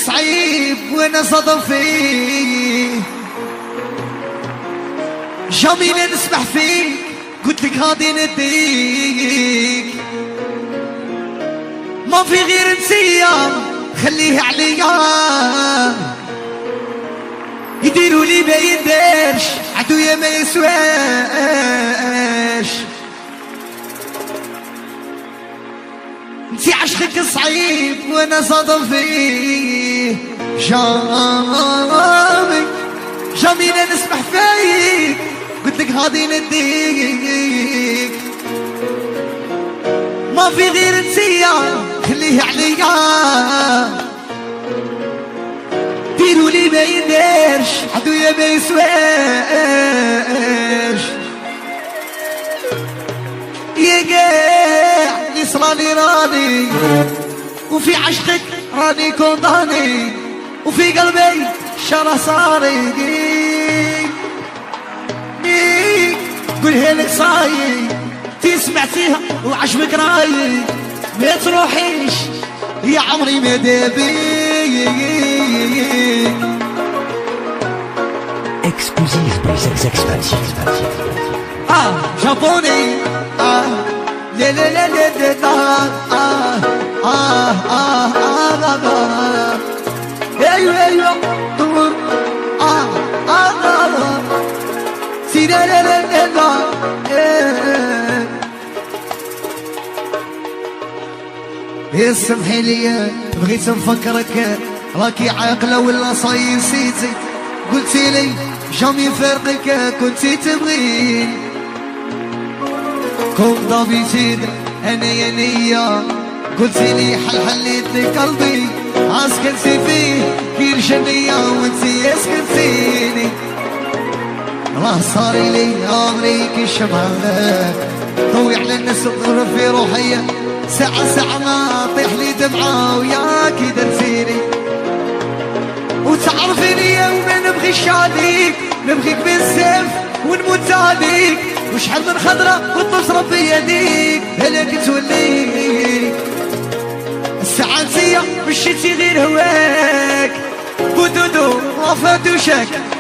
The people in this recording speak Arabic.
صعيب وانا صدف فيه، جميل نسمح فيك قلت لك غادي نديك، ما في غير نسية خليه عليا، يديروا لي ما يديرش عدويا ما يسواش، انتي عشقك صعيب وانا صادم فيه، جميل نسمح فيك قلت لك غادي نديك، ما في غير نسية خليه عليا، ديروا لي ما يديرش عدويا ما يسواش، يا قاع اللي صرالي راني وفي عشقك راني كونداني، وفي قلبي شرى صاري قولها لك صايي تي سمعتيها وعجبك رايي، ما تروحيش يا عمري ما دابيك. Exclusive Brisex Expansive. جابوني لا لا لا لا لا ايوه ايوه طول سيدا لا لا لا يا سمحي لي بغيت نفكرك راكي عاقله ولا صاير سيتي، قلتي لي جامي فرقك كنتي تبغين، كون ضبيتيد انا يا نية قلتي لي حليت لي قلبي اسكنتي فيه كي الجنية وانتي اسكنتيني، راه صاري لي عمري كي الشمعة ضوي على الناس تضرب في روحي، ساعة ساعة ما طيح لي دمعة وياكي درتيني، وتعرفيني وما نبغيش عليك نبغيك بالسيف ونموت عليك، وشحال من خضرة وتبص ربي يديك هلاك توليك، الساعة نسية مشيتي غير هواك بودودو وفات وشك.